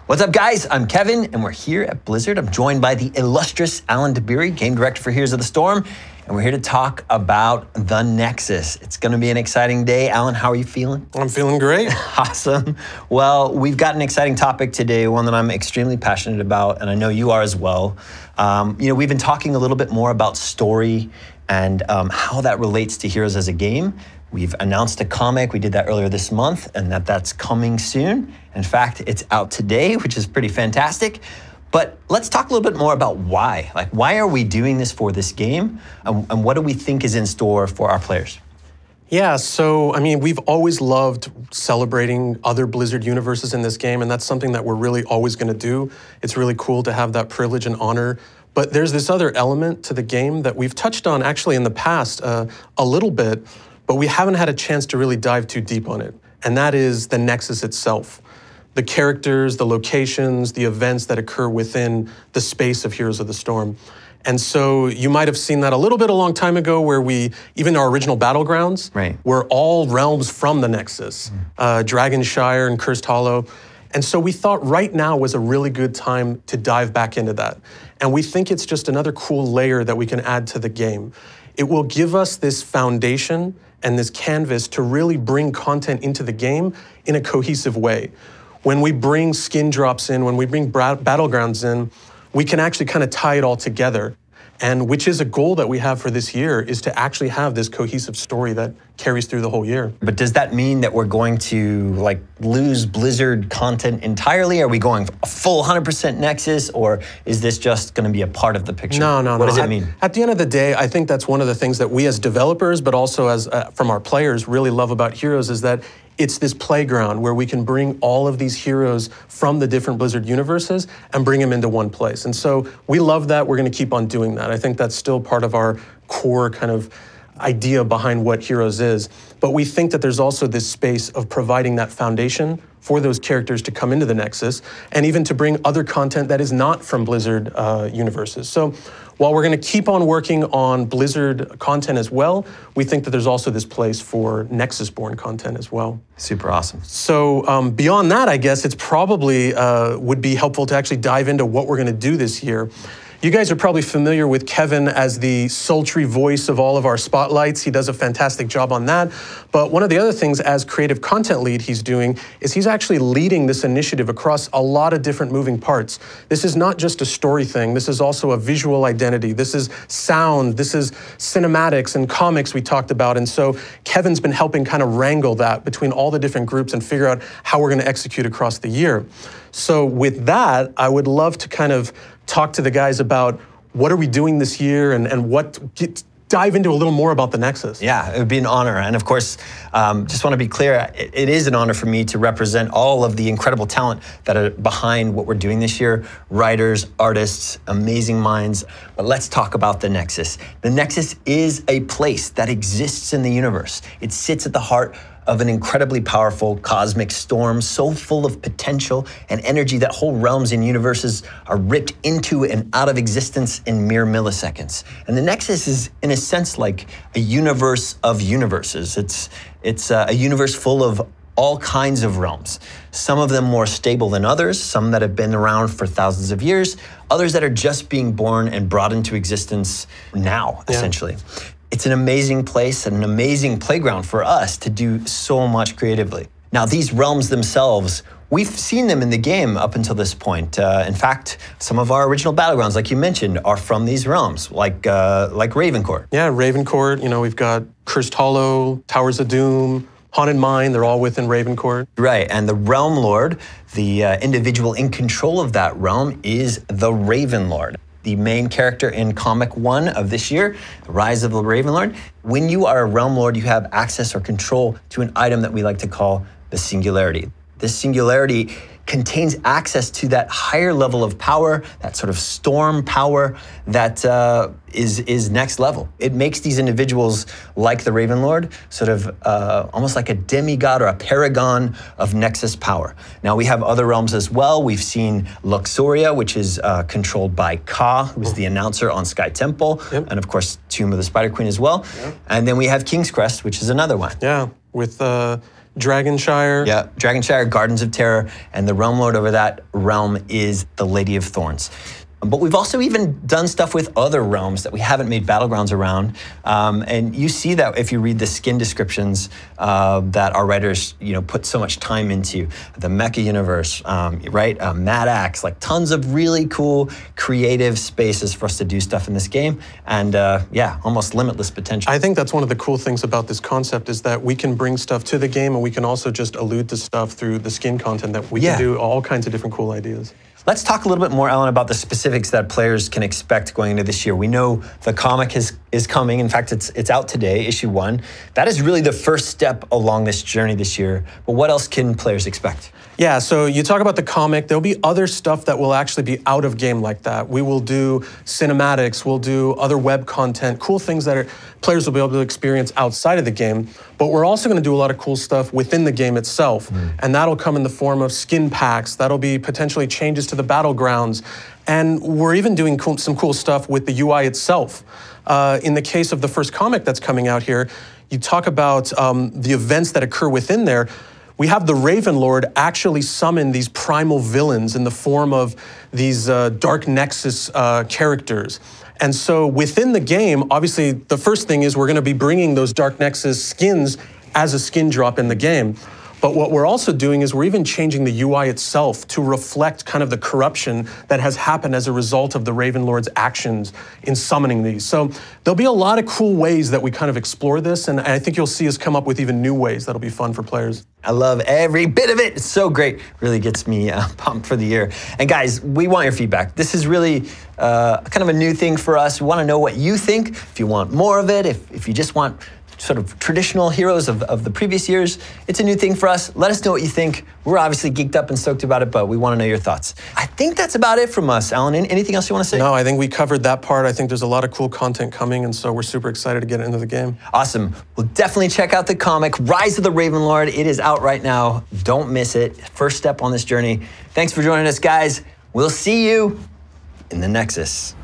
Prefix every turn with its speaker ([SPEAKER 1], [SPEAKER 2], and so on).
[SPEAKER 1] What's up, guys? I'm Kevin, and we're here at Blizzard. I'm joined by the illustrious Alan Dabiri, Game Director for Heroes of the Storm, and we're here to talk about the Nexus. It's going to be an exciting day. Alan, how are you feeling?
[SPEAKER 2] I'm feeling great.
[SPEAKER 1] Awesome. Well, we've got an exciting topic today, one that I'm extremely passionate about, and I know you are as well. We've been talking a little bit more about story and how that relates to Heroes as a game. We've announced a comic, we did that earlier this month, and that's coming soon. In fact, it's out today, which is pretty fantastic. But let's talk a little bit more about why. Like, why are we doing this for this game? And what do we think is in store for our players?
[SPEAKER 2] Yeah, so, we've always loved celebrating other Blizzard universes in this game, and that's something that we're really always gonna do. It's really cool to have that privilege and honor. But there's this other element to the game that we've touched on actually in the past a little bit, but we haven't had a chance to really dive too deep on it, and that is the Nexus itself. The characters, the locations, the events that occur within the space of Heroes of the Storm. And so you might have seen that a little bit a long time ago where even our original Battlegrounds, were all realms from the Nexus, Dragonshire and Cursed Hollow. And so we thought right now was a really good time to dive back into that. And we think it's just another cool layer that we can add to the game. It will give us this foundation and this canvas to really bring content into the game in a cohesive way. When we bring skin drops in, when we bring Battlegrounds in, we can actually kind of tie it all together. And which is a goal that we have for this year, is to actually have this cohesive story that carries through the whole year.
[SPEAKER 1] But does that mean that we're going to lose Blizzard content entirely? Are we going a full 100% Nexus, or is this just going to be a part of the picture?
[SPEAKER 2] No.
[SPEAKER 1] What does it mean?
[SPEAKER 2] At the end of the day, I think that's one of the things that we as developers, but also as from our players, really love about Heroes, is that it's this playground where we can bring all of these heroes from the different Blizzard universes and bring them into one place. And so we love that. We're going to keep on doing that. I think that's still part of our core kind of idea behind what Heroes is. But we think that there's also this space of providing that foundation for those characters to come into the Nexus, and even to bring other content that is not from Blizzard universes. So while we're going to keep on working on Blizzard content as well, we think that there's also this place for Nexus-born content as well.
[SPEAKER 1] Super awesome.
[SPEAKER 2] So beyond that, I guess it's probably would be helpful to actually dive into what we're going to do this year. You guys are probably familiar with Kevin as the sultry voice of all of our spotlights. He does a fantastic job on that. But one of the other things as creative content lead he's doing is he's actually leading this initiative across a lot of different moving parts. This is not just a story thing. This is also a visual identity. This is sound. This is cinematics and comics we talked about. And so Kevin's been helping kind of wrangle that between all the different groups and figure out how we're going to execute across the year. So with that, I would love to kind of talk to the guys about what are we doing this year and dive into a little more about the Nexus.
[SPEAKER 1] Yeah, it would be an honor. And of course, just want to be clear, it is an honor for me to represent all of the incredible talent that are behind what we're doing this year. Writers, artists, amazing minds. But let's talk about the Nexus. The Nexus is a place that exists in the universe. It sits at the heart of an incredibly powerful cosmic storm, so full of potential and energy that whole realms and universes are ripped into and out of existence in mere milliseconds. And the Nexus is, in a sense, like a universe of universes. It's a universe full of all kinds of realms. Some of them more stable than others, some that have been around for thousands of years, others that are just being born and brought into existence now, essentially. It's an amazing place and an amazing playground for us to do so much creatively. Now, these realms themselves, we've seen them in the game up until this point. In fact, some of our original Battlegrounds, like you mentioned, are from these realms, like Ravencourt.
[SPEAKER 2] Yeah, Ravencourt, we've got Cursed Hollow, Towers of Doom, Haunted Mine, they're all within Ravencourt.
[SPEAKER 1] Right, and the Realm Lord, the individual in control of that realm, is the Raven Lord. The main character in Comic 1 of this year, The Rise of the Raven Lord. When you are a Realm Lord, you have access or control to an item that we like to call the Singularity. This Singularity contains access to that higher level of power, that sort of storm power that is next level. It makes these individuals like the Raven Lord sort of almost like a demigod or a paragon of Nexus power. Now we have other realms as well. We've seen Luxuria, which is controlled by Ka, who's the announcer on Sky Temple, and of course Tomb of the Spider Queen as well. And then we have King's Crest, which is another one.
[SPEAKER 2] Yeah, with Dragonshire.
[SPEAKER 1] Yeah, Dragonshire, Gardens of Terror, and the Realm Lord over that realm is the Lady of Thorns. But we've also even done stuff with other realms that we haven't made battlegrounds around. And you see that if you read the skin descriptions that our writers put so much time into. The Mecha universe, right? Mad Axe, like tons of really cool, creative spaces for us to do stuff in this game. And yeah, almost limitless potential.
[SPEAKER 2] I think that's one of the cool things about this concept is that we can bring stuff to the game and we can also just allude to stuff through the skin content that we can do all kinds of different cool ideas.
[SPEAKER 1] Let's talk a little bit more, Alan, about the specifics that players can expect going into this year. We know the comic is coming. In fact, it's out today, issue 1. That is really the first step along this journey this year. But what else can players expect?
[SPEAKER 2] Yeah, so you talk about the comic, there'll be other stuff that will actually be out of game like that. We will do cinematics, we'll do other web content, cool things that players will be able to experience outside of the game. But we're also gonna do a lot of cool stuff within the game itself. And that'll come in the form of skin packs, that'll be potentially changes to the battlegrounds. And we're even doing some cool stuff with the UI itself. In the case of the first comic that's coming out here, you talk about the events that occur within there. We have the Raven Lord actually summon these primal villains in the form of these Dark Nexus characters. And so within the game, obviously, the first thing is we're going to be bringing those Dark Nexus skins as a skin drop in the game. But what we're also doing is we're even changing the UI itself to reflect kind of the corruption that has happened as a result of the Raven Lord's actions in summoning these. So there'll be a lot of cool ways that we kind of explore this, and I think you'll see us come up with even new ways that'll be fun for players.
[SPEAKER 1] I love every bit of it. It's so great. Really gets me pumped for the year. And guys, we want your feedback. This is really kind of a new thing for us. We want to know what you think. If you want more of it, if you just want sort of traditional heroes of the previous years. It's a new thing for us. Let us know what you think. We're obviously geeked up and stoked about it, but we want to know your thoughts. I think that's about it from us. Alan, anything else you want to say?
[SPEAKER 2] No, I think we covered that part. I think there's a lot of cool content coming, and so we're super excited to get into the game.
[SPEAKER 1] Awesome. Well, definitely check out the comic, Rise of the Raven Lord. It is out right now. Don't miss it. First step on this journey. Thanks for joining us, guys. We'll see you in the Nexus.